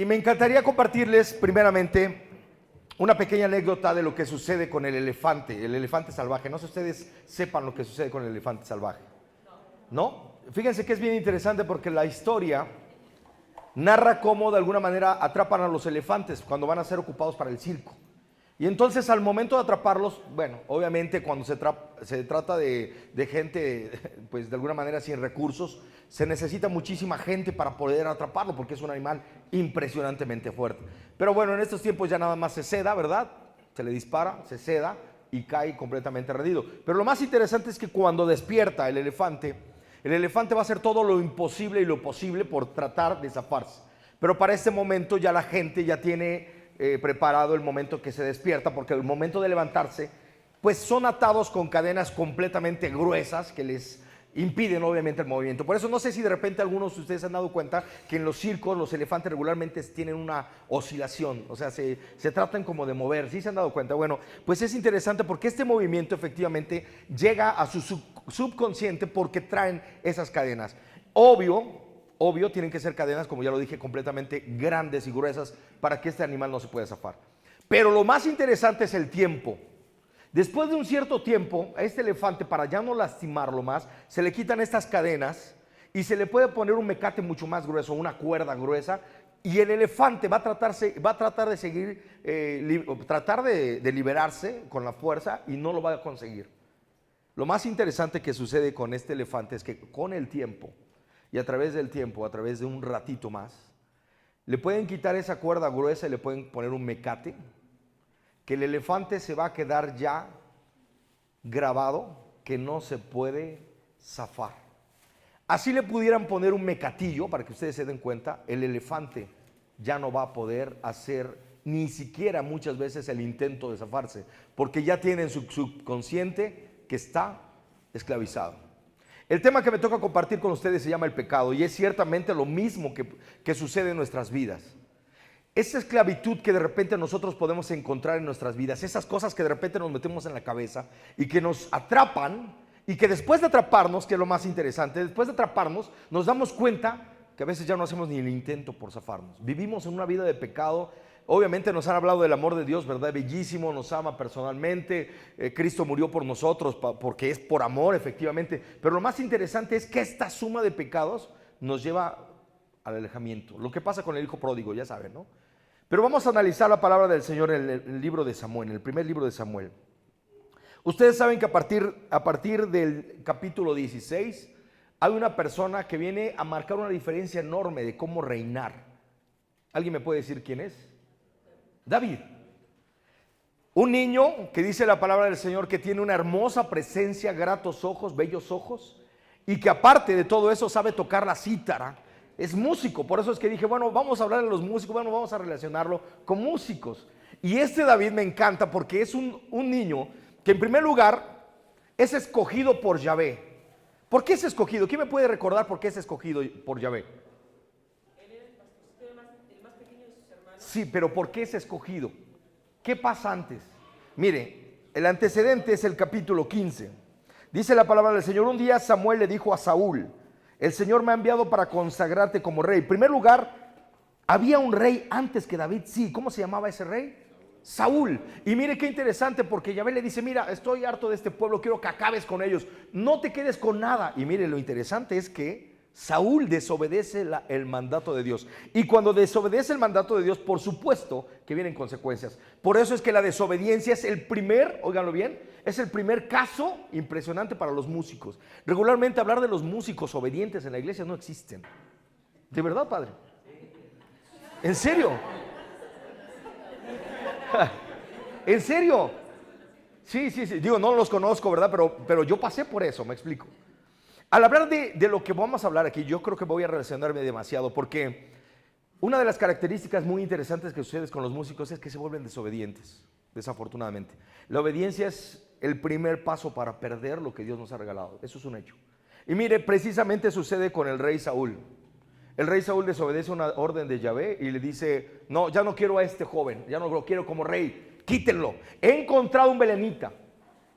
Y me encantaría compartirles primeramente una pequeña anécdota de lo que sucede con el elefante salvaje. No sé si ustedes sepan lo que sucede con el elefante salvaje. ¿No? Fíjense que es bien interesante porque la historia narra cómo de alguna manera atrapan a los elefantes cuando van a ser ocupados para el circo. Y entonces al momento de atraparlos, bueno, obviamente cuando se trata de gente, pues de alguna manera sin recursos, se necesita muchísima gente para poder atraparlo porque es un animal impresionantemente fuerte. Pero bueno, en estos tiempos ya nada más se seda, ¿verdad? Se le dispara, se seda y cae completamente rendido. Pero lo más interesante es que cuando despierta el elefante va a hacer todo lo imposible y lo posible por tratar de zafarse. Pero para este momento ya la gente ya tiene preparado el momento que se despierta, porque el momento de levantarse, pues son atados con cadenas completamente gruesas que les impiden obviamente el movimiento. Por eso no sé si de repente algunos de ustedes se han dado cuenta que en los circos los elefantes regularmente tienen una oscilación, o sea, se tratan como de mover. ¿Sí se han dado cuenta? Bueno, pues es interesante porque este movimiento efectivamente llega a su subconsciente porque traen esas cadenas. Obvio, tienen que ser cadenas, como ya lo dije, completamente grandes y gruesas para que este animal no se pueda zafar. Pero lo más interesante es el tiempo. Después de un cierto tiempo, a este elefante, para ya no lastimarlo más, se le quitan estas cadenas y se le puede poner un mecate mucho más grueso, una cuerda gruesa, y el elefante va a tratar de seguir, tratar de liberarse con la fuerza y no lo va a conseguir. Lo más interesante que sucede con este elefante es que con el tiempo, y a través del tiempo, a través de un ratito más, le pueden quitar esa cuerda gruesa y le pueden poner un mecate, que el elefante se va a quedar ya grabado, que no se puede zafar. Así le pudieran poner un mecatillo, para que ustedes se den cuenta, el elefante ya no va a poder hacer ni siquiera muchas veces el intento de zafarse, porque ya tiene en su subconsciente que está esclavizado. El tema que me toca compartir con ustedes se llama el pecado, y es ciertamente lo mismo que sucede en nuestras vidas. Esa esclavitud que de repente nosotros podemos encontrar en nuestras vidas, esas cosas que de repente nos metemos en la cabeza y que nos atrapan, y que después de atraparnos, que es lo más interesante, después de atraparnos nos damos cuenta que a veces ya no hacemos ni el intento por zafarnos. Vivimos en una vida de pecado. Obviamente nos han hablado del amor de Dios, ¿verdad? Bellísimo, nos ama personalmente, Cristo murió por nosotros porque es por amor, efectivamente. Pero lo más interesante es que esta suma de pecados nos lleva al alejamiento. Lo que pasa con el hijo pródigo, ya saben, ¿no? Pero vamos a analizar la palabra del Señor en el libro de Samuel, en el primer libro de Samuel. Ustedes saben que a partir del capítulo 16 hay una persona que viene a marcar una diferencia enorme de cómo reinar. ¿Alguien me puede decir quién es? David, un niño que dice la palabra del Señor que tiene una hermosa presencia, gratos ojos, bellos ojos, y que aparte de todo eso sabe tocar la cítara, es músico. Por eso es que dije, bueno, vamos a hablar de los músicos, bueno, vamos a relacionarlo con músicos. Y este David me encanta porque es un niño que en primer lugar es escogido por Yahvé. ¿Por qué es escogido? ¿Quién me puede recordar por qué es escogido por Yahvé? Sí, pero ¿por qué es escogido? ¿Qué pasa antes? Mire, el antecedente es el capítulo 15. Dice la palabra del Señor: un día Samuel le dijo a Saúl: el Señor me ha enviado para consagrarte como rey. En primer lugar, había un rey antes que David. Sí, ¿cómo se llamaba ese rey? Saúl. Y mire qué interesante, porque Yahvé le dice: mira, estoy harto de este pueblo, quiero que acabes con ellos, no te quedes con nada. Y mire, lo interesante es que Saúl desobedece el mandato de Dios. Y cuando desobedece el mandato de Dios, por supuesto que vienen consecuencias. Por eso es que la desobediencia es el primer, óiganlo bien, es el primer caso impresionante para los músicos. Regularmente hablar de los músicos obedientes en la iglesia no existen. ¿De verdad, padre? ¿En serio? ¿En serio? Sí. Digo, no los conozco, ¿verdad? Pero yo pasé por eso, me explico. Al hablar de lo que vamos a hablar aquí, yo creo que voy a relacionarme demasiado, porque una de las características muy interesantes que sucede con los músicos es que se vuelven desobedientes, desafortunadamente. La obediencia es el primer paso para perder lo que Dios nos ha regalado. Eso es un hecho. Y mire, precisamente sucede con el rey Saúl. El rey Saúl desobedece una orden de Yahvé y le dice: no, ya no quiero a este joven, ya no lo quiero como rey, quítenlo. He encontrado un belenita,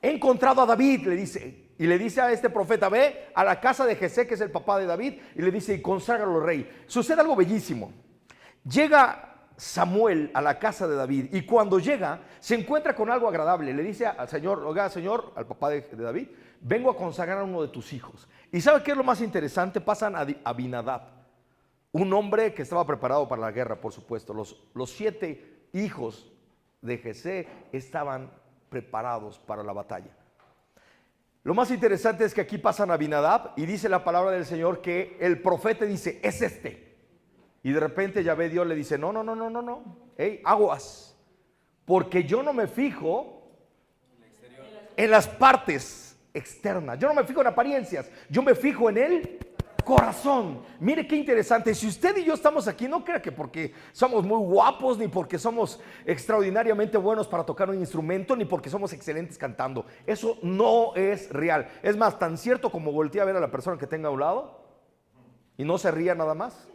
he encontrado a David, le dice. Y le dice a este profeta: ve a la casa de Jesé, que es el papá de David, y le dice: y conságralo rey. Sucede algo bellísimo. Llega Samuel a la casa de David y cuando llega se encuentra con algo agradable. Le dice al Señor, oiga Señor, al papá de David, vengo a consagrar a uno de tus hijos. ¿Y sabe qué es lo más interesante? Pasan a Abinadab, un hombre que estaba preparado para la guerra, por supuesto. Los 7 hijos de Jesé estaban preparados para la batalla. Lo más interesante es que aquí pasan a Abinadab y dice la palabra del Señor que el profeta dice, es este. Y de repente Yahvé Dios le dice, no, hey, aguas, porque yo no me fijo en las partes externas, yo no me fijo en apariencias, yo me fijo en el corazón. Mire qué interesante, si usted y yo estamos aquí, no crea que porque somos muy guapos, ni porque somos extraordinariamente buenos para tocar un instrumento, ni porque somos excelentes cantando. Eso no es real. Es más, tan cierto como voltea a ver a la persona que tenga a un lado y no se ría nada más.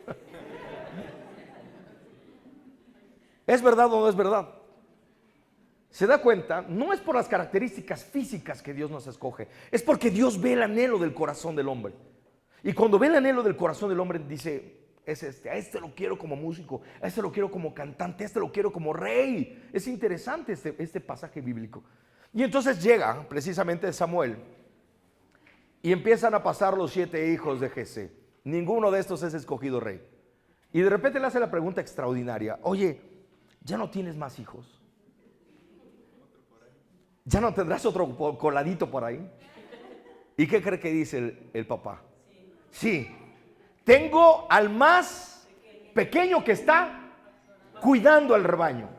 ¿Es verdad o no es verdad? ¿Se da cuenta? No es por las características físicas que Dios nos escoge, es porque Dios ve el anhelo del corazón del hombre. Y cuando ve el anhelo del corazón del hombre dice, es este, a este lo quiero como músico, a este lo quiero como cantante, a este lo quiero como rey. Es interesante este pasaje bíblico. Y entonces llega precisamente Samuel y empiezan a pasar los 7 hijos de Jesé. Ninguno de estos es escogido rey. Y de repente le hace la pregunta extraordinaria, oye, ¿ya no tienes más hijos? ¿Ya no tendrás otro coladito por ahí? ¿Y qué cree que dice el papá? Sí, tengo al más pequeño que está cuidando el rebaño.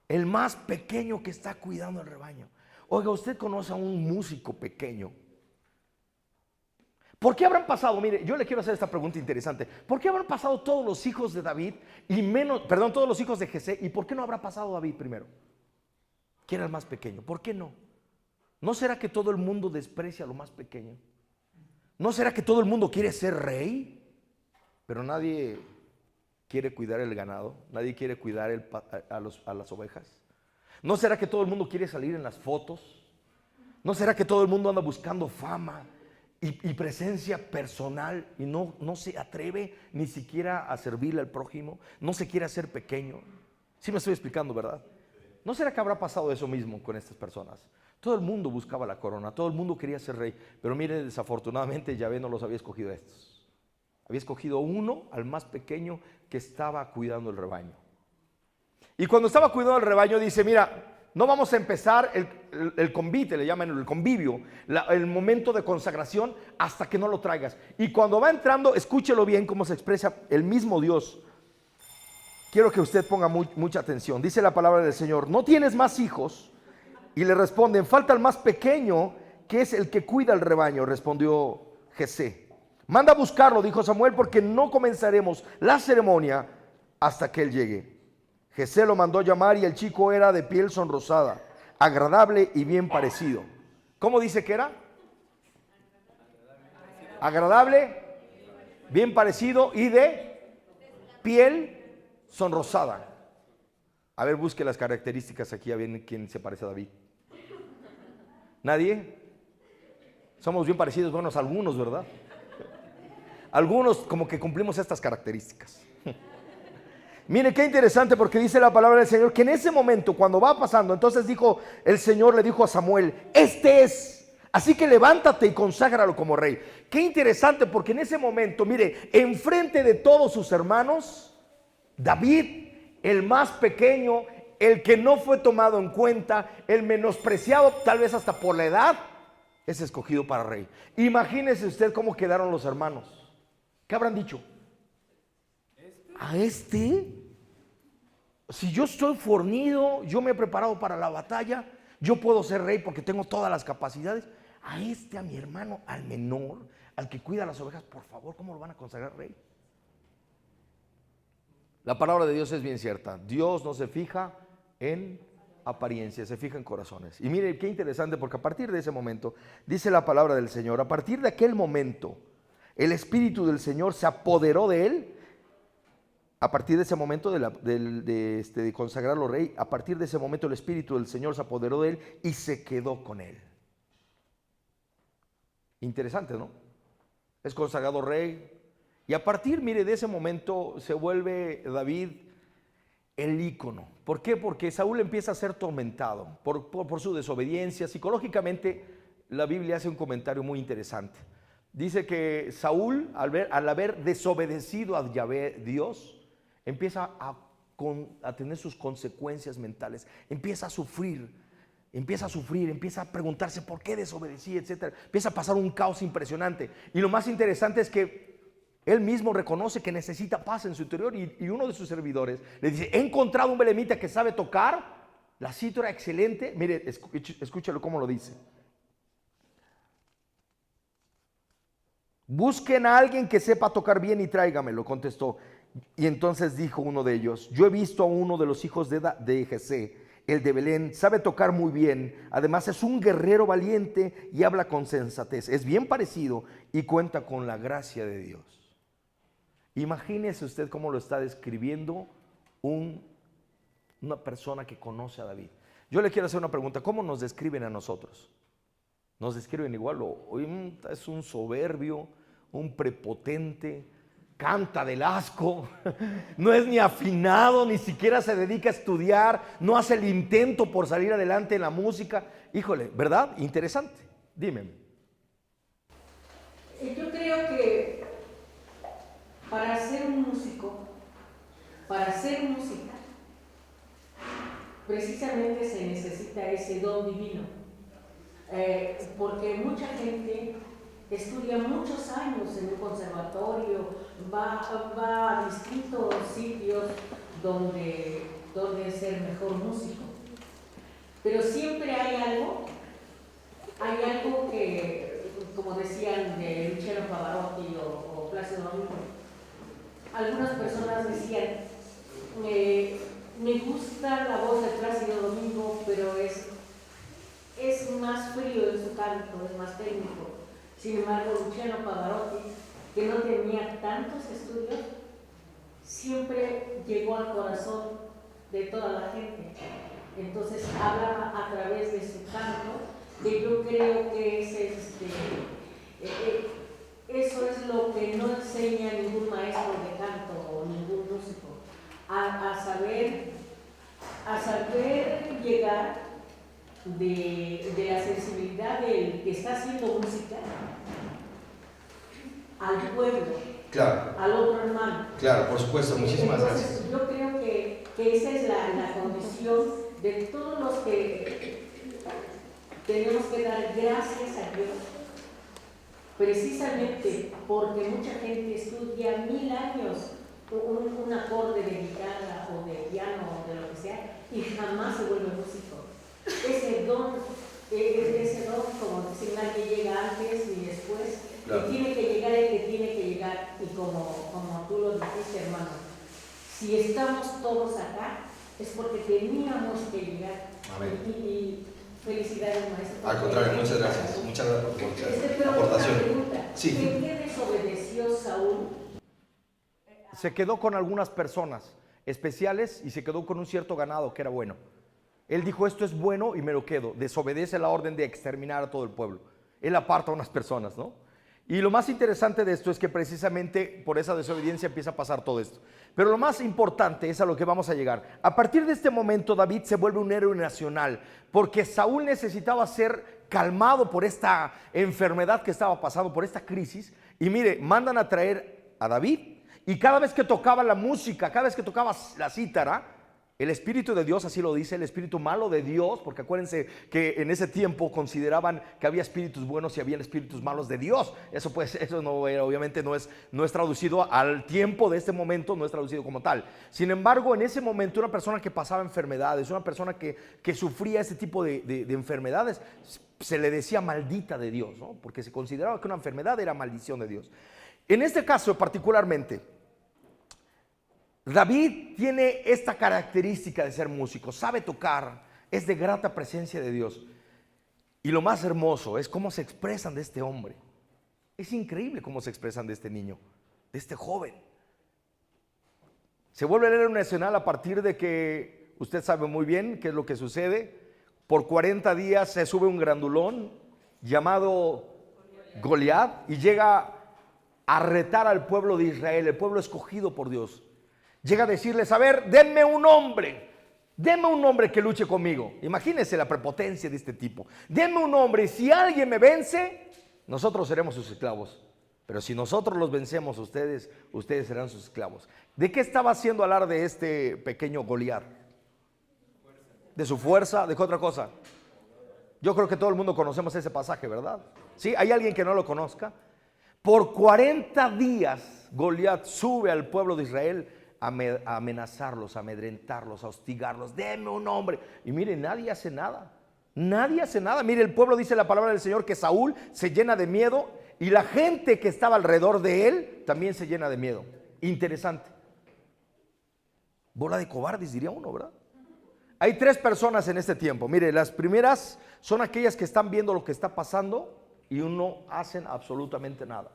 El más pequeño que está cuidando el rebaño. Oiga, usted conoce a un músico pequeño. ¿Por qué habrán pasado? Mire, yo le quiero hacer esta pregunta interesante. ¿Por qué habrán pasado todos los hijos de David y todos los hijos de Jesé? ¿Y por qué no habrá pasado David primero? ¿Quién era el más pequeño? ¿Por qué no? ¿No será que todo el mundo desprecia a lo más pequeño? ¿No será que todo el mundo quiere ser rey? Pero nadie quiere cuidar el ganado, nadie quiere cuidar a las ovejas. ¿No será que todo el mundo quiere salir en las fotos? ¿No será que todo el mundo anda buscando fama y presencia personal y no se atreve ni siquiera a servirle al prójimo? No se quiere hacer pequeño. Sí me estoy explicando, ¿verdad? ¿No será que habrá pasado eso mismo con estas personas? Todo el mundo buscaba la corona, todo el mundo quería ser rey, pero mire, desafortunadamente Yahvé no los había escogido a estos. Había escogido uno, al más pequeño, que estaba cuidando el rebaño. Y cuando estaba cuidando el rebaño dice, mira, no vamos a empezar el convite, le llaman el convivio, el momento de consagración hasta que no lo traigas. Y cuando va entrando, escúchelo bien cómo se expresa el mismo Dios. Quiero que usted ponga mucha atención. Dice la palabra del Señor, ¿no tienes más hijos? Y le responden, falta el más pequeño, que es el que cuida el rebaño, respondió Jesé. Manda a buscarlo, dijo Samuel, porque no comenzaremos la ceremonia hasta que él llegue. Jesé lo mandó llamar y el chico era de piel sonrosada, agradable y bien parecido. ¿Cómo dice que era? Agradable, bien parecido y de piel sonrosada. A ver, busque las características aquí, a ver quién se parece a David. ¿Nadie? Somos bien parecidos, bueno, algunos, ¿verdad? Algunos como que cumplimos estas características. Mire qué interesante, porque dice la palabra del Señor que en ese momento, cuando va pasando, entonces dijo el Señor, le dijo a Samuel, este es, así que levántate y conságralo como rey. Qué interesante, porque en ese momento, mire, enfrente de todos sus hermanos, David, el más pequeño, el que no fue tomado en cuenta, el menospreciado tal vez hasta por la edad, es escogido para rey. Imagínese usted cómo quedaron los hermanos. ¿Qué habrán dicho? ¿A este? Si yo estoy fornido, yo me he preparado para la batalla, yo puedo ser rey porque tengo todas las capacidades. A este, a mi hermano, al menor, al que cuida las ovejas, por favor, ¿cómo lo van a consagrar rey? La palabra de Dios es bien cierta. Dios no se fija en apariencias, se fija en corazones. Y mire qué interesante, porque a partir de ese momento, dice la palabra del Señor, a partir de aquel momento, el Espíritu del Señor se apoderó de él. A partir de ese momento de consagrarlo rey, a partir de ese momento el Espíritu del Señor se apoderó de él y se quedó con él. Interesante, ¿no? Es consagrado rey Y a partir, mire, de ese momento se vuelve David el ícono. ¿Por qué? Porque Saúl empieza a ser tormentado por su desobediencia. Psicológicamente, la Biblia hace un comentario muy interesante. Dice que Saúl, al haber desobedecido a Yahvé, Dios, empieza a tener sus consecuencias mentales, empieza a sufrir, empieza a preguntarse por qué desobedecí, etcétera. Empieza a pasar un caos impresionante. Y lo más interesante es que él mismo reconoce que necesita paz en su interior, y uno de sus servidores le dice: he encontrado un belemita que sabe tocar la cítara excelente. Mire, escúchalo cómo lo dice. Busquen a alguien que sepa tocar bien y tráigamelo, contestó. Y entonces dijo uno de ellos: yo he visto a uno de los hijos de Jesé, el de Belén, sabe tocar muy bien, además es un guerrero valiente y habla con sensatez, es bien parecido y cuenta con la gracia de Dios. Imagínese usted cómo lo está describiendo una persona que conoce a David. Yo le quiero hacer una pregunta: ¿cómo nos describen a nosotros? ¿Nos describen igual? Es un soberbio, un prepotente, canta del asco, no es ni afinado, ni siquiera se dedica a estudiar, no hace el intento por salir adelante en la música? Híjole, ¿verdad? Interesante. Dime. Yo creo que para ser un músico, para hacer música, precisamente se necesita ese don divino, porque mucha gente estudia muchos años en un conservatorio, va a distintos sitios donde ser mejor músico, pero siempre hay algo que, como decían de Luciano Pavarotti o Plácido Domingo, algunas personas decían: me gusta la voz de Plácido Domingo, pero es más frío en su canto, es más técnico. Sin embargo, Luciano Pavarotti, que no tenía tantos estudios, siempre llegó al corazón de toda la gente. Entonces hablaba a través de su canto, que yo creo que eso es lo que no enseña ningún maestro de canto o ningún músico, a saber llegar de la sensibilidad del que está haciendo música al pueblo, Claro, al otro hermano. claro, por supuesto, muchísimas gracias. Yo creo que esa es la condición de todos los que tenemos que dar gracias a Dios, precisamente porque mucha gente estudia 1000 años un acorde de guitarra o de piano o de lo que sea y jamás se vuelve músico. Ese don, como si nadie llega antes ni después, claro. Que tiene que llegar el que tiene que llegar, y como tú lo dijiste, hermano, si estamos todos acá es porque teníamos que llegar. Amén. Y felicidades, maestro. Al contrario, muchas gracias. Muchas gracias por la aportación. Sí. ¿En qué desobedeció Saúl? Se quedó con algunas personas especiales y se quedó con un cierto ganado que era bueno. Él dijo: esto es bueno y me lo quedo. Desobedece la orden de exterminar a todo el pueblo. Él aparta a unas personas, ¿no? Y lo más interesante de esto es que precisamente por esa desobediencia empieza a pasar todo esto. Pero lo más importante es a lo que vamos a llegar. A partir de este momento, David se vuelve un héroe nacional, porque Saúl necesitaba ser calmado por esta enfermedad que estaba pasando, por esta crisis. Y mire, mandan a traer a David, y cada vez que tocaba la música, cada vez que tocaba la cítara, el Espíritu de Dios, así lo dice, el espíritu malo de Dios, porque acuérdense que en ese tiempo consideraban que había espíritus buenos y había espíritus malos de Dios. Eso no, obviamente no es traducido al tiempo de este momento, no es traducido como tal. Sin embargo, en ese momento una persona que pasaba enfermedades, una persona que sufría este tipo de enfermedades, se le decía maldita de Dios, ¿no? Porque se consideraba que una enfermedad era maldición de Dios. En este caso particularmente, David tiene esta característica de ser músico, sabe tocar, es de grata presencia de Dios. Y lo más hermoso es cómo se expresan de este hombre. Es increíble cómo se expresan de este niño, de este joven. Se vuelve el héroe nacional a partir de que, usted sabe muy bien qué es lo que sucede. Por 40 días se sube un grandulón llamado Goliat y llega a retar al pueblo de Israel, el pueblo escogido por Dios. Llega a decirles, a ver, denme un hombre que luche conmigo. Imagínense la prepotencia de este tipo. Denme un hombre y si alguien me vence, nosotros seremos sus esclavos. Pero si nosotros los vencemos a ustedes, ustedes serán sus esclavos. ¿De qué estaba haciendo alarde este pequeño Goliat? ¿De su fuerza? ¿De qué otra cosa? Yo creo que todo el mundo conocemos ese pasaje, ¿verdad? ¿Sí? ¿Hay alguien que no lo conozca? Por 40 días Goliat sube al pueblo de Israel a amenazarlos, a amedrentarlos, a hostigarlos. Denme un hombre. Y mire, nadie hace nada. Nadie hace nada. Mire, el pueblo dice la palabra del Señor que Saúl se llena de miedo y la gente que estaba alrededor de él también se llena de miedo. Interesante. Bola de cobardes, diría uno, ¿verdad? Hay 3 personas en este tiempo. Mire, las primeras son aquellas que están viendo lo que está pasando y no hacen absolutamente nada.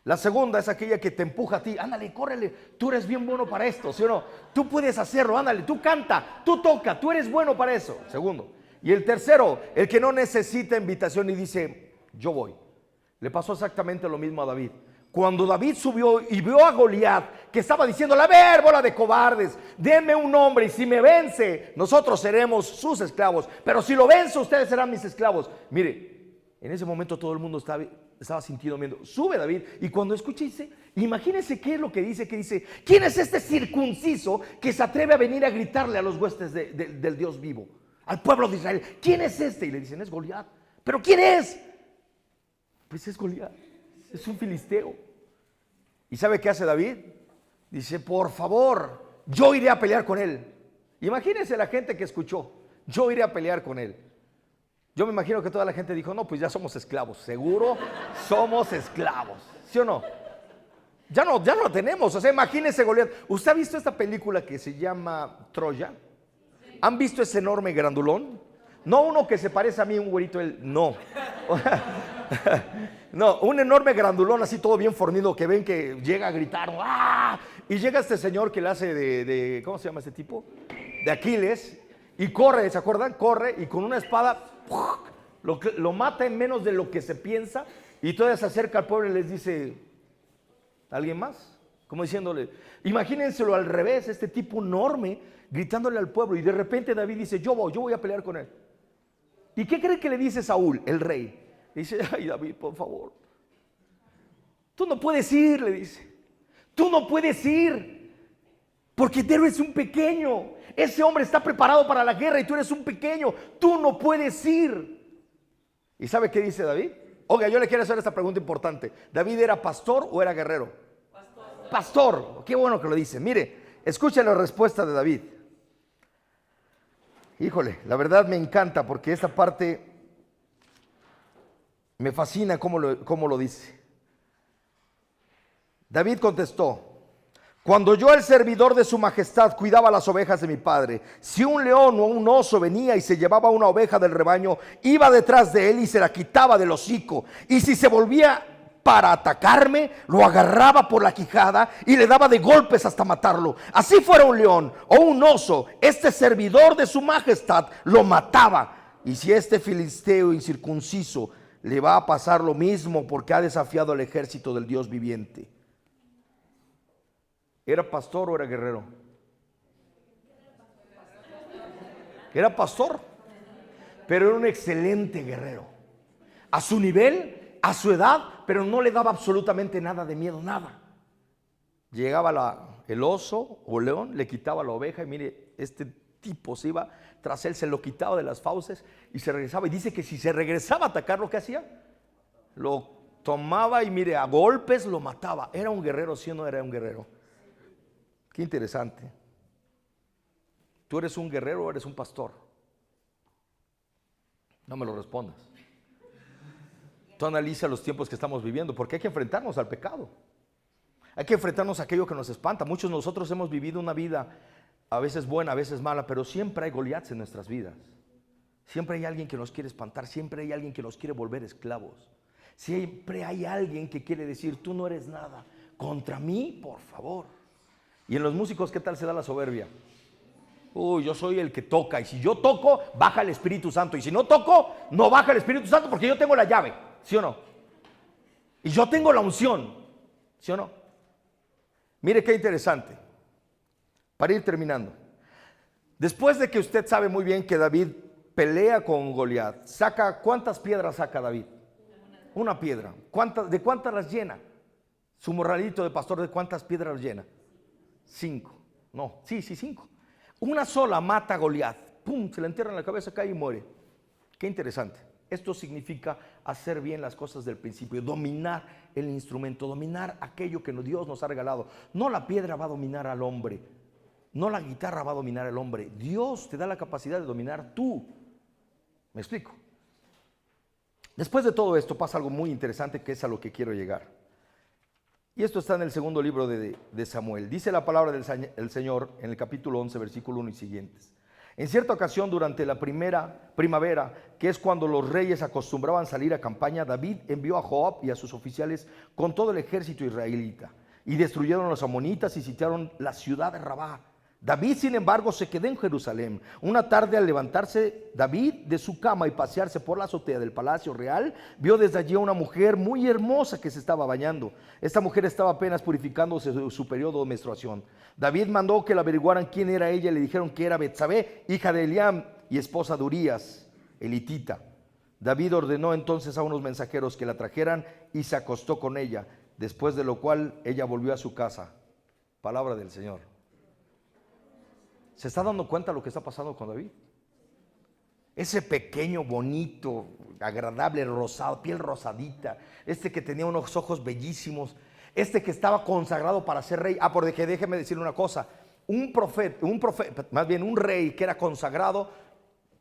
La segunda es aquella que te empuja a ti. Ándale, córrele, tú eres bien bueno para esto, ¿sí o no? Tú puedes hacerlo, ándale, tú canta, tú toca, tú eres bueno para eso. Segundo. Y el tercero, el que no necesita invitación y dice, yo voy. Le pasó exactamente lo mismo a David. Cuando David subió y vio a Goliat, que estaba diciéndole, a ver, bola de cobardes, denme un hombre y si me vence, nosotros seremos sus esclavos. Pero si lo vence, ustedes serán mis esclavos. Mire, en ese momento todo el mundo estaba sintiendo miedo. Sube David y cuando escucha dice, imagínense qué es lo que dice, ¿quién es este circunciso que se atreve a venir a gritarle a los huestes del Dios vivo? Al pueblo de Israel, ¿quién es este? Y le dicen, es Goliat. ¿Pero quién es? Pues es Goliat, es un filisteo. ¿Y sabe qué hace David? Dice, por favor, yo iré a pelear con él. Imagínense la gente que escuchó, yo iré a pelear con él. Yo me imagino que toda la gente dijo, no, pues ya somos esclavos, seguro somos esclavos, ¿sí o no? Ya no lo tenemos, o sea, imagínense Goliat. ¿Usted ha visto esta película que se llama Troya? ¿Han visto ese enorme grandulón? No uno que se parece a mí, un güerito, no. No, un enorme grandulón así todo bien fornido que ven que llega a gritar, ¡ah! Y llega este señor que le hace de ¿cómo se llama este tipo? De Aquiles, y corre, ¿se acuerdan? Corre y con una espada lo mata en menos de lo que se piensa y todavía se acerca al pueblo y les dice, ¿alguien más? Como diciéndole, imagínenselo al revés, este tipo enorme gritándole al pueblo y de repente David dice, yo voy a pelear con él. ¿Y qué cree que le dice Saúl, el rey? Le dice, ay David, por favor, tú no puedes ir, le dice, tú no puedes ir, porque tú eres un pequeño, ese hombre está preparado para la guerra y tú eres un pequeño, tú no puedes ir. ¿Y sabe qué dice David? Oiga, yo le quiero hacer esta pregunta importante, ¿David era pastor o era guerrero? Pastor, qué bueno que lo dice. Mire, escucha la respuesta de David. Híjole, la verdad me encanta porque esta parte me fascina cómo lo dice. David contestó, cuando yo, el servidor de su majestad, cuidaba las ovejas de mi padre, si un león o un oso venía y se llevaba una oveja del rebaño, iba detrás de él y se la quitaba del hocico, y si se volvía para atacarme, lo agarraba por la quijada y le daba de golpes hasta matarlo. Así fuera un león o un oso, este servidor de su majestad lo mataba. Y si este filisteo incircunciso le va a pasar lo mismo porque ha desafiado al ejército del Dios viviente. ¿Era pastor o era guerrero? Era pastor, pero era un excelente guerrero. A su nivel, a su edad, pero no le daba absolutamente nada de miedo, nada. Llegaba el oso o león, le quitaba la oveja y mire, este tipo se iba tras él, se lo quitaba de las fauces y se regresaba. Y dice que si se regresaba a atacar, ¿lo que hacía? Lo tomaba y mire, a golpes lo mataba. Era un guerrero, ¿sí o no era un guerrero? Qué interesante. ¿Tú eres un guerrero o eres un pastor? No me lo respondas. Tú analiza los tiempos que estamos viviendo, porque hay que enfrentarnos al pecado. Hay que enfrentarnos a aquello que nos espanta. Muchos de nosotros hemos vivido una vida a veces buena, a veces mala, pero siempre hay Goliats en nuestras vidas. Siempre hay alguien que nos quiere espantar, siempre hay alguien que nos quiere volver esclavos. Siempre hay alguien que quiere decir, tú no eres nada, contra mí, por favor. Y en los músicos, ¿qué tal se da la soberbia? Yo soy el que toca, y si yo toco, baja el Espíritu Santo, y si no toco, no baja el Espíritu Santo porque yo tengo la llave, ¿sí o no? Y yo tengo la unción. ¿Sí o no? Mire qué interesante. Para ir terminando. Después de que usted sabe muy bien que David pelea con Goliat, ¿cuántas piedras saca David? Una piedra. ¿De cuántas las llena? Su morralito de pastor, ¿de cuántas piedras las llena? 5. No, sí, 5. Una sola mata a Goliat. Pum, se le entierra en la cabeza, cae y muere. Qué interesante. Esto significa hacer bien las cosas del principio, dominar el instrumento, dominar aquello que Dios nos ha regalado. No la piedra va a dominar al hombre, no la guitarra va a dominar al hombre. Dios te da la capacidad de dominar tú. ¿Me explico? Después de todo esto pasa algo muy interesante, que es a lo que quiero llegar. Y esto está en el segundo libro de Samuel. Dice la palabra del Señor en el capítulo 11, versículo 1 y siguientes. En cierta ocasión, durante la primavera, que es cuando los reyes acostumbraban salir a campaña, David envió a Joab y a sus oficiales con todo el ejército israelita, y destruyeron a los amonitas y sitiaron la ciudad de Rabá. David, sin embargo, se quedó en Jerusalén. Una tarde, al levantarse David de su cama y pasearse por la azotea del palacio real, vio desde allí a una mujer muy hermosa que se estaba bañando. Esta mujer estaba apenas purificándose de su periodo de menstruación. David mandó que le averiguaran quién era ella, y le dijeron que era Betsabé, hija de Eliam y esposa de Urías, elitita. David ordenó entonces a unos mensajeros que la trajeran y se acostó con ella, después de lo cual ella volvió a su casa. Palabra del Señor. ¿Se está dando cuenta de lo que está pasando con David? Ese pequeño, bonito, agradable, rosado, piel rosadita, que tenía unos ojos bellísimos, que estaba consagrado para ser rey. Porque déjeme decirle una cosa, un profeta, más bien un rey que era consagrado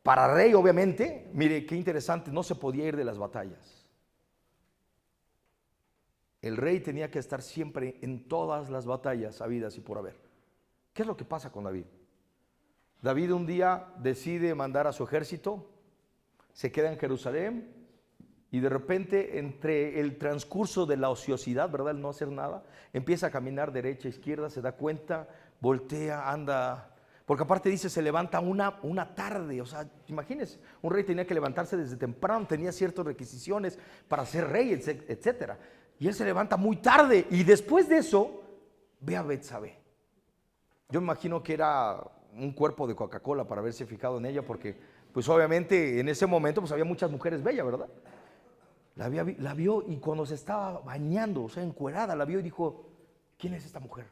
para rey, obviamente, mire qué interesante, no se podía ir de las batallas. El rey tenía que estar siempre en todas las batallas habidas y por haber. ¿Qué es lo que pasa con David? David un día decide mandar a su ejército, se queda en Jerusalén y de repente, entre el transcurso de la ociosidad, ¿verdad?, el no hacer nada, empieza a caminar derecha, izquierda, se da cuenta, voltea, anda, porque aparte dice, se levanta una tarde. O sea, imagínense, un rey tenía que levantarse desde temprano, tenía ciertas requisiciones para ser rey, etcétera, y él se levanta muy tarde, y después de eso ve a Betsabé. Yo me imagino que era un cuerpo de Coca-Cola para haberse fijado en ella, porque pues obviamente en ese momento pues había muchas mujeres bellas, ¿verdad? La vio, y cuando se estaba bañando, o sea, encuerada, la vio y dijo, ¿quién es esta mujer?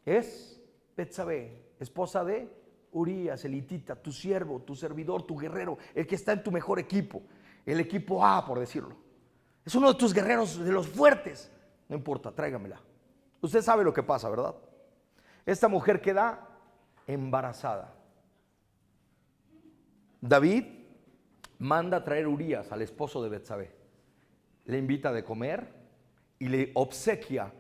Es Betsabé, esposa de Urías, elitita, tu siervo, tu servidor, tu guerrero, el que está en tu mejor equipo, el equipo A, por decirlo. Es uno de tus guerreros, de los fuertes. No importa, tráigamela. Usted sabe lo que pasa, ¿verdad? Esta mujer queda embarazada. David manda a traer Urías, al esposo de Betsabé. Le invita de comer y le obsequia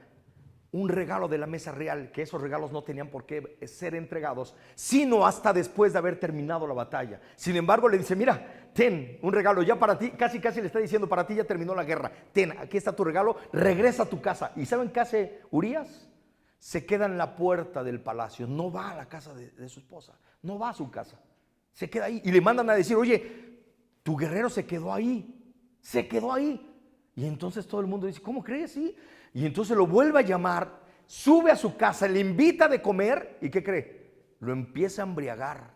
un regalo de la mesa real, que esos regalos no tenían por qué ser entregados sino hasta después de haber terminado la batalla. Sin embargo, le dice, mira, ten un regalo ya para ti. Casi le está diciendo, para ti ya terminó la guerra, ten, aquí está tu regalo, regresa a tu casa. ¿Y saben qué hace Urías? Se queda en la puerta del palacio, no va a la casa de su esposa, no va a su casa, se queda ahí. Y le mandan a decir, oye, tu guerrero se quedó ahí. Y entonces todo el mundo dice, ¿cómo crees? Sí. Y entonces lo vuelve a llamar, sube a su casa, le invita de comer, ¿y qué cree? Lo empieza a embriagar,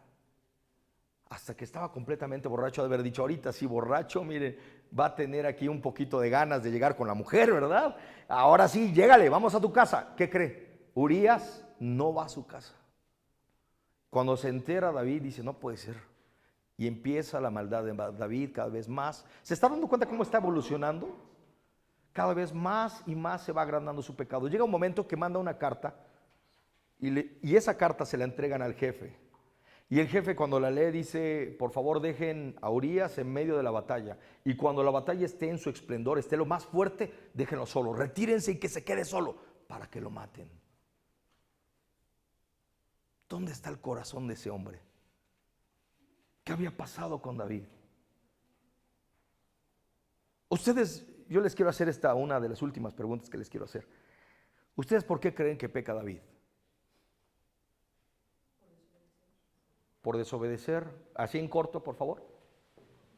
hasta que estaba completamente borracho, de haber dicho, ahorita sí borracho, mire, va a tener aquí un poquito de ganas de llegar con la mujer, ¿verdad? Ahora sí, llégale, vamos a tu casa. ¿Qué cree? Urías no va a su casa. Cuando se entera David, dice, no puede ser. Y empieza la maldad de David cada vez más. ¿Se está dando cuenta cómo está evolucionando? Cada vez más y más se va agrandando su pecado. Llega un momento que manda una carta y esa carta se la entregan al jefe. Y el jefe, cuando la lee, dice, por favor dejen a Urías en medio de la batalla, y cuando la batalla esté en su esplendor, esté lo más fuerte, déjenlo solo, retírense y que se quede solo para que lo maten. ¿Dónde está el corazón de ese hombre? ¿Qué había pasado con David? Ustedes, yo les quiero hacer una de las últimas preguntas que les quiero hacer. ¿Ustedes por qué creen que peca David? Por desobedecer. Así en corto, por favor.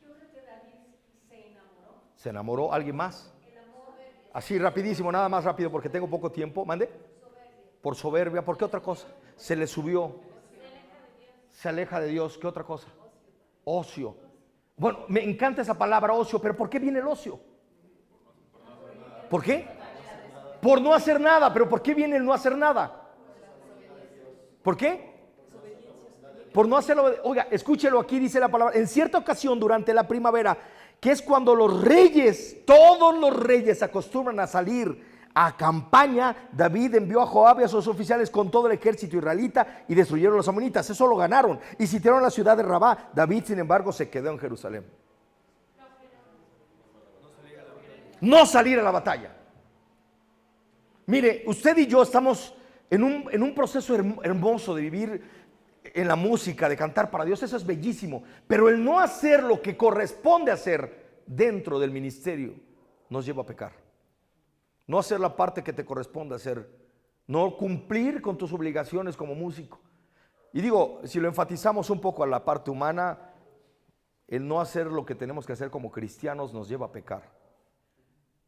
Yo creo que David se enamoró. ¿Se enamoró? ¿Alguien más? El amor de Dios. Así rapidísimo, nada más rápido porque tengo poco tiempo. ¿Mande? Por soberbia. ¿Por qué otra cosa? Se le subió. Se aleja de Dios. ¿Qué otra cosa? Ocio. Bueno, me encanta esa palabra ocio, pero ¿por qué viene el ocio? ¿Por qué? Por no hacer nada. ¿Pero por qué viene el no hacer nada? ¿Por qué? Por no hacerlo. Oiga, escúchelo, aquí dice la palabra. En cierta ocasión durante la primavera, que es cuando los reyes, todos los reyes acostumbran a salir a campaña, David envió a Joab y a sus oficiales con todo el ejército israelita y destruyeron a los amonitas. Eso lo ganaron y sitiaron la ciudad de Rabá. David, sin embargo, se quedó en Jerusalén. No salir a la batalla. Mire, usted y yo estamos en un proceso hermoso de vivir en la música, de cantar para Dios. Eso es bellísimo, pero el no hacer lo que corresponde hacer dentro del ministerio nos lleva a pecar. No hacer la parte que te corresponde hacer, no cumplir con tus obligaciones como músico. Y digo, si lo enfatizamos un poco a la parte humana, el no hacer lo que tenemos que hacer como cristianos nos lleva a pecar,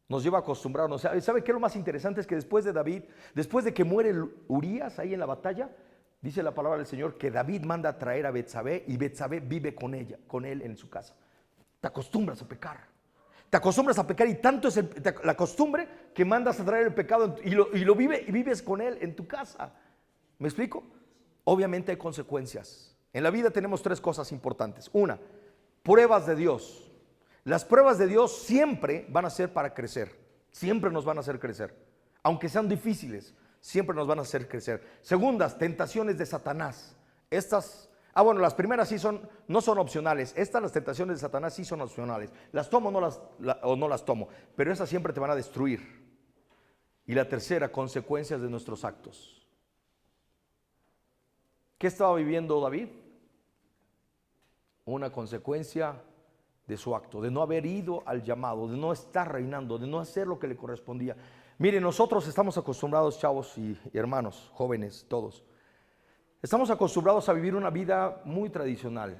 nos lleva a acostumbrarnos. ¿Sabe qué es lo más interesante? Es que después de David, después de que muere Urías ahí en la batalla, dice la palabra del Señor que David manda a traer a Betsabé y Betsabé vive con él en su casa. Te acostumbras a pecar. Te acostumbras a pecar y tanto es la costumbre que mandas a traer el pecado y lo vives con él en tu casa. ¿Me explico? Obviamente hay consecuencias. En la vida tenemos tres cosas importantes. Una, pruebas de Dios. Las pruebas de Dios siempre van a ser para crecer. Siempre nos van a hacer crecer. Aunque sean difíciles, siempre nos van a hacer crecer. Segundas, tentaciones de Satanás. Bueno, las primeras sí no son opcionales. Las tentaciones de Satanás sí son opcionales. Las tomo o no las tomo, pero esas siempre te van a destruir. Y la tercera, consecuencias de nuestros actos. ¿Qué estaba viviendo David? Una consecuencia de su acto, de no haber ido al llamado, de no estar reinando, de no hacer lo que le correspondía. Mire, nosotros estamos acostumbrados, chavos y hermanos, jóvenes, todos. Estamos acostumbrados a vivir una vida muy tradicional,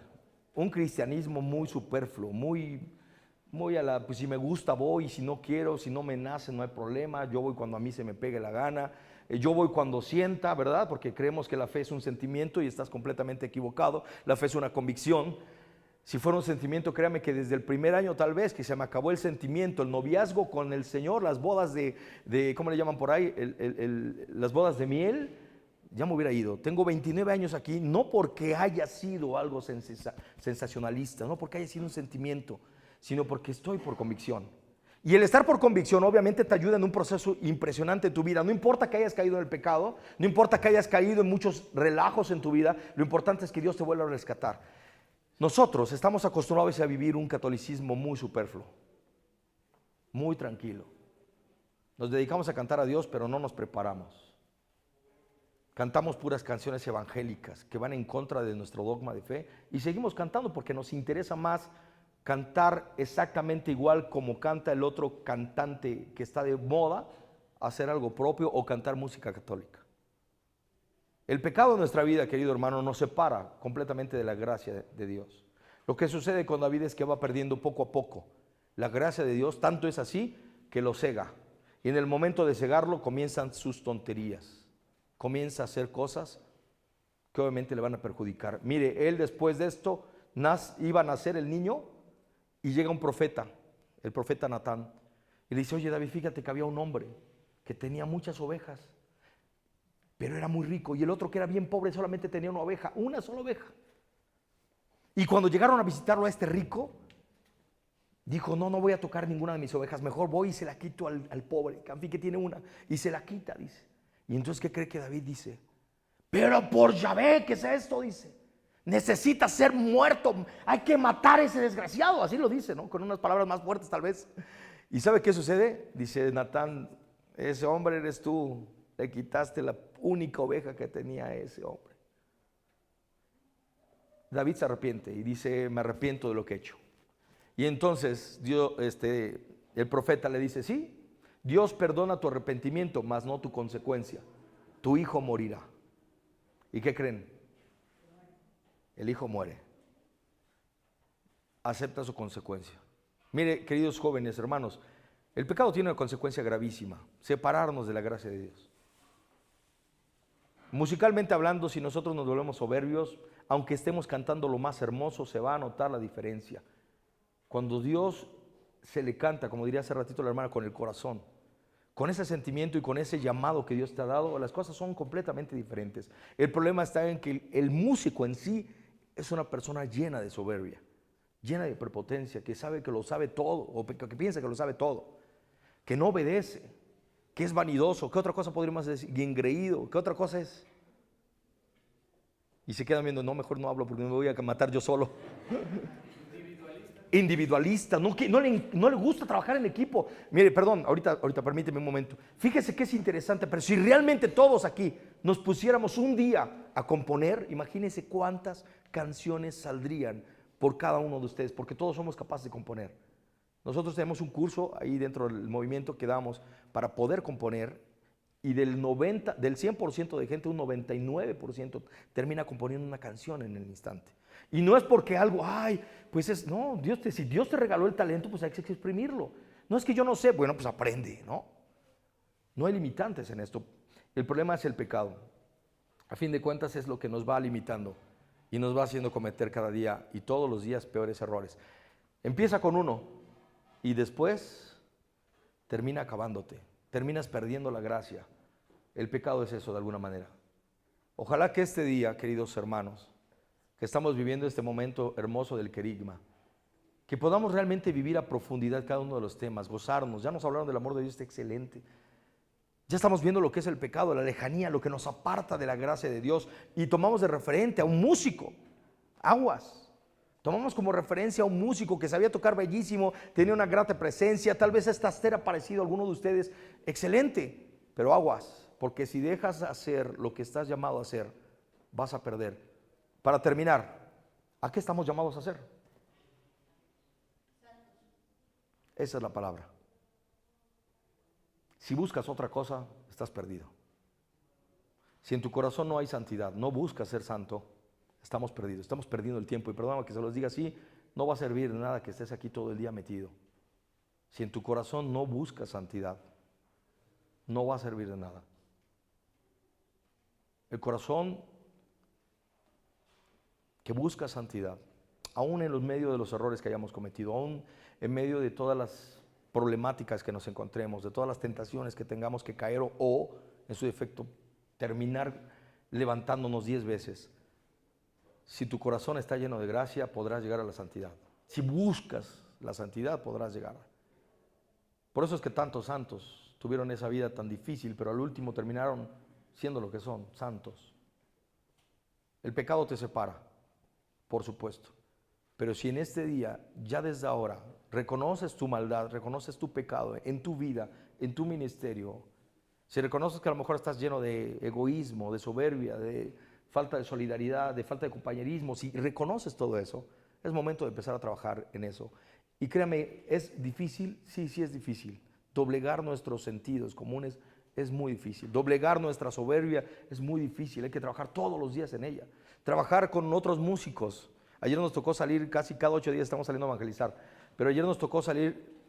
un cristianismo muy superfluo, muy pues si me gusta voy, si no quiero, si no me nace no hay problema, yo voy cuando a mí se me pegue la gana, yo voy cuando sienta, ¿verdad? Porque creemos que la fe es un sentimiento y estás completamente equivocado, la fe es una convicción. Si fuera un sentimiento, créame que desde el primer año tal vez que se me acabó el sentimiento, el noviazgo con el Señor, las bodas de ¿cómo le llaman por ahí? Las bodas de miel, ya me hubiera ido. Tengo 29 años aquí, no porque haya sido algo sensacionalista, no porque haya sido un sentimiento, sino porque estoy por convicción. Y el estar por convicción obviamente te ayuda en un proceso impresionante en tu vida. No importa que hayas caído en el pecado, no importa que hayas caído en muchos relajos en tu vida, lo importante es que Dios te vuelva a rescatar. Nosotros estamos acostumbrados a vivir un catolicismo muy superfluo, muy tranquilo. Nos dedicamos a cantar a Dios, pero no nos preparamos. Cantamos puras canciones evangélicas que van en contra de nuestro dogma de fe y seguimos cantando porque nos interesa más cantar exactamente igual como canta el otro cantante que está de moda, hacer algo propio o cantar música católica. El pecado de nuestra vida, querido hermano, nos separa completamente de la gracia de Dios. Lo que sucede con David es que va perdiendo poco a poco la gracia de Dios, tanto es así que lo cega. Y en el momento de cegarlo comienzan sus tonterías. Comienza a hacer cosas que obviamente le van a perjudicar. Mire, él después de esto iba a nacer el niño y llega un profeta, el profeta Natán, y le dice: oye David, fíjate que había un hombre que tenía muchas ovejas, pero era muy rico, y el otro que era bien pobre solamente tenía una oveja, una sola oveja. Y cuando llegaron a visitarlo a este rico, dijo: no voy a tocar ninguna de mis ovejas, mejor voy y se la quito al pobre, que tiene una, y se la quita, dice. Y entonces, ¿qué cree que David dice? Pero por Yahvé, ¿qué es esto? Dice, necesita ser muerto, hay que matar a ese desgraciado, así lo dice, ¿no? Con unas palabras más fuertes tal vez. ¿Y sabe qué sucede? Dice Natán: ese hombre eres tú, le quitaste la única oveja que tenía ese hombre. David se arrepiente y dice: me arrepiento de lo que he hecho. Y entonces el profeta le dice: sí, Dios perdona tu arrepentimiento, mas no tu consecuencia. Tu hijo morirá. ¿Y qué creen? El hijo muere. Acepta su consecuencia. Mire, queridos jóvenes, hermanos, El pecado tiene una consecuencia gravísima: separarnos de la gracia de Dios. Musicalmente hablando, si nosotros nos volvemos soberbios, aunque estemos cantando lo más hermoso, se va a notar la diferencia. Cuando Dios se le canta, como diría hace ratito la hermana, con el corazón, con ese sentimiento y con ese llamado que Dios te ha dado, las cosas son completamente diferentes. El problema está en que el músico en sí es una persona llena de soberbia, llena de prepotencia, que sabe que lo sabe todo, o que piensa que lo sabe todo, que no obedece, que es vanidoso. ¿Qué otra cosa podríamos decir? Y engreído. ¿Qué otra cosa es? Y se quedan viendo: no, mejor no hablo porque me voy a matar yo solo. Individualista, no le gusta trabajar en equipo. Mire, perdón, ahorita permíteme un momento. Fíjese que es interesante, pero si realmente todos aquí nos pusiéramos un día a componer, imagínense cuántas canciones saldrían por cada uno de ustedes, porque todos somos capaces de componer. Nosotros tenemos un curso ahí dentro del movimiento que damos para poder componer, y del 100% de gente, un 99% termina componiendo una canción en el instante. Y no es porque algo, no, si Dios te regaló el talento, pues hay que exprimirlo. No es que yo no sé, bueno, pues aprende, ¿no? No hay limitantes en esto. El problema es el pecado. A fin de cuentas es lo que nos va limitando y nos va haciendo cometer cada día y todos los días peores errores. Empieza con uno y después termina acabándote. Terminas perdiendo la gracia. El pecado es eso de alguna manera. Ojalá que este día, queridos hermanos, que estamos viviendo este momento hermoso del querigma, que podamos realmente vivir a profundidad cada uno de los temas, gozarnos. Ya nos hablaron del amor de Dios, está excelente. Ya estamos viendo lo que es el pecado, la lejanía, lo que nos aparta de la gracia de Dios, y tomamos de referente a un músico. Aguas. Tomamos como referencia a un músico que sabía tocar bellísimo, tenía una grata presencia. Tal vez esta estera parecido a alguno de ustedes, excelente, pero aguas, porque si dejas hacer lo que estás llamado a hacer, vas a perder. Para terminar, ¿a qué estamos llamados a hacer? Esa es la palabra. Si buscas otra cosa, estás perdido. Si en tu corazón no hay santidad, no buscas ser santo, estamos perdidos, estamos perdiendo el tiempo. Y perdóname que se los diga así, no va a servir de nada que estés aquí todo el día metido. Si en tu corazón no buscas santidad, no va a servir de nada. El corazón que busca santidad, aún en los medios de los errores que hayamos cometido, aún en medio de todas las problemáticas que nos encontremos, de todas las tentaciones que tengamos que caer o en su defecto, terminar levantándonos 10 veces. Si tu corazón está lleno de gracia, podrás llegar a la santidad. Si buscas la santidad, podrás llegar. Por eso es que tantos santos tuvieron esa vida tan difícil, pero al último terminaron siendo lo que son, santos. El pecado te separa, por supuesto. Pero si en este día, ya desde ahora, reconoces tu maldad, reconoces tu pecado en tu vida, en tu ministerio, si reconoces que a lo mejor estás lleno de egoísmo, de soberbia, de falta de solidaridad, de falta de compañerismo, si reconoces todo eso, es momento de empezar a trabajar en eso. Y créame, ¿es difícil? Sí, sí es difícil. Doblegar nuestros sentidos comunes es muy difícil. Doblegar nuestra soberbia es muy difícil. Hay que trabajar todos los días en ella. Trabajar con otros músicos. Ayer nos tocó salir, casi cada 8 días estamos saliendo a evangelizar, pero ayer nos tocó salir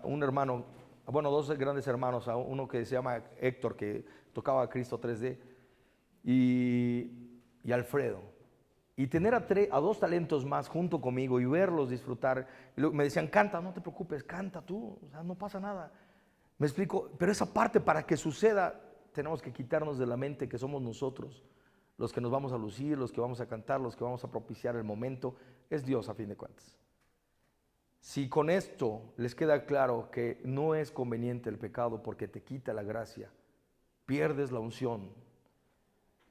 un hermano, bueno, 2 grandes hermanos, uno que se llama Héctor, que tocaba Cristo 3D, y Alfredo. Y tener a 2 talentos más junto conmigo y verlos disfrutar. Y me decían, canta, no te preocupes, canta tú, o sea, no pasa nada. Me explico, pero esa parte, para que suceda, tenemos que quitarnos de la mente que somos nosotros los que nos vamos a lucir, los que vamos a cantar, los que vamos a propiciar el momento. Es Dios a fin de cuentas. Si con esto les queda claro que no es conveniente el pecado porque te quita la gracia, pierdes la unción,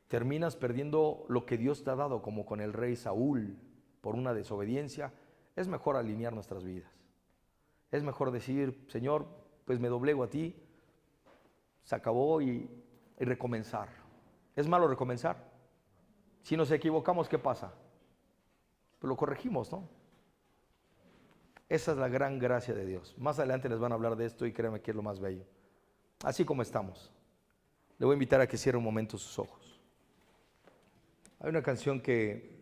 terminas perdiendo lo que Dios te ha dado, como con el rey Saúl por una desobediencia, es mejor alinear nuestras vidas. Es mejor decir, Señor, pues me doblego a ti, se acabó, y recomenzar. ¿Es malo recomenzar? Si nos equivocamos, ¿qué pasa? Pues lo corregimos, ¿no? Esa es la gran gracia de Dios. Más adelante les van a hablar de esto y créanme que es lo más bello. Así como estamos, le voy a invitar a que cierre un momento sus ojos. Hay una canción que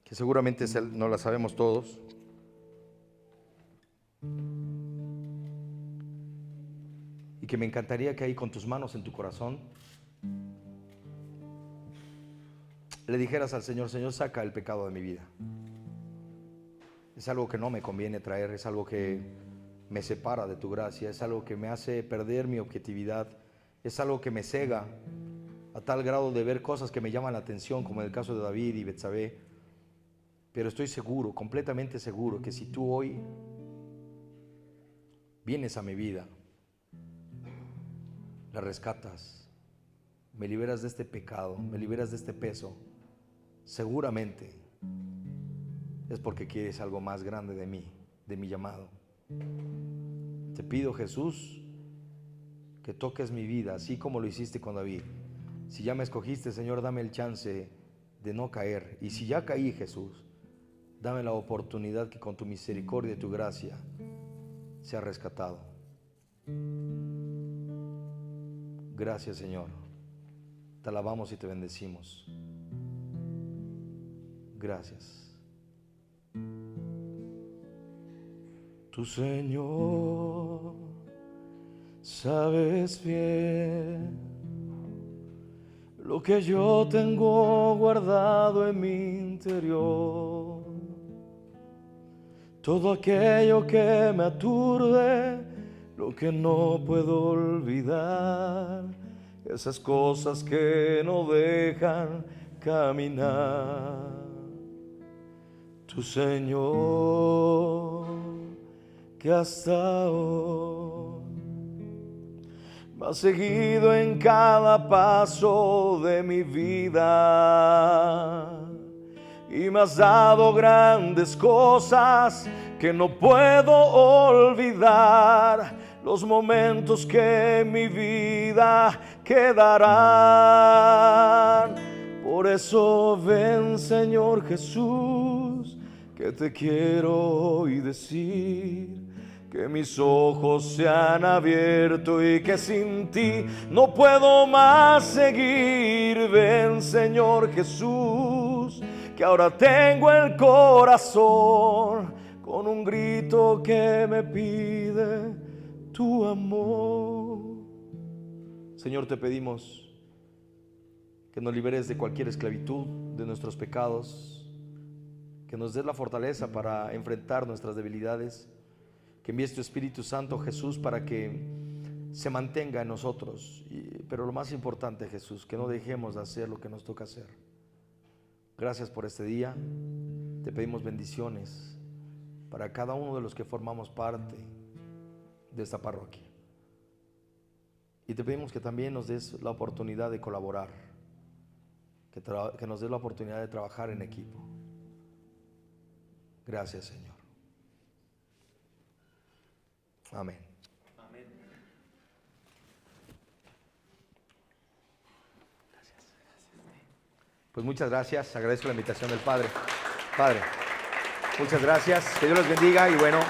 seguramente no la sabemos todos. que me encantaría que ahí con tus manos en tu corazón le dijeras al Señor: Señor, saca el pecado de mi vida. Es algo que no me conviene traer, es algo que me separa de tu gracia, es algo que me hace perder mi objetividad, es algo que me cega a tal grado de ver cosas que me llaman la atención, como en el caso de David y Betsabé. Pero estoy seguro, completamente seguro, que si tú hoy vienes a mi vida, la rescatas, me liberas de este pecado, me liberas de este peso, seguramente es porque quieres algo más grande de mí, de mi llamado. Te pido, Jesús, que toques mi vida, así como lo hiciste con David. Si ya me escogiste, Señor, dame el chance de no caer. Y si ya caí, Jesús, dame la oportunidad que con tu misericordia y tu gracia sea rescatado. Gracias, Señor. Te alabamos y te bendecimos. Gracias. Tu Señor, sabes bien lo que yo tengo guardado en mi interior, todo aquello que me aturde, lo que no puedo olvidar, esas cosas que no dejan caminar. Tu Señor, que hasta hoy me has seguido en cada paso de mi vida y me has dado grandes cosas que no puedo olvidar, los momentos que en mi vida quedarán. Por eso ven, Señor Jesús, que te quiero hoy decir que mis ojos se han abierto y que sin ti no puedo más seguir. Ven, Señor Jesús, que ahora tengo el corazón con un grito que me pide tu amor. Señor, te pedimos que nos liberes de cualquier esclavitud, de nuestros pecados, que nos des la fortaleza para enfrentar nuestras debilidades, que envíes tu Espíritu Santo, Jesús, para que se mantenga en nosotros. Pero lo más importante, Jesús, que no dejemos de hacer lo que nos toca hacer. Gracias por este día. Te pedimos bendiciones para cada uno de los que formamos parte de esta parroquia. Y te pedimos que también nos des la oportunidad de colaborar, que nos des la oportunidad de trabajar en equipo. Gracias, Señor. Amén. Amén. Pues muchas gracias, agradezco la invitación del Padre. Padre, muchas gracias, que Dios los bendiga y bueno.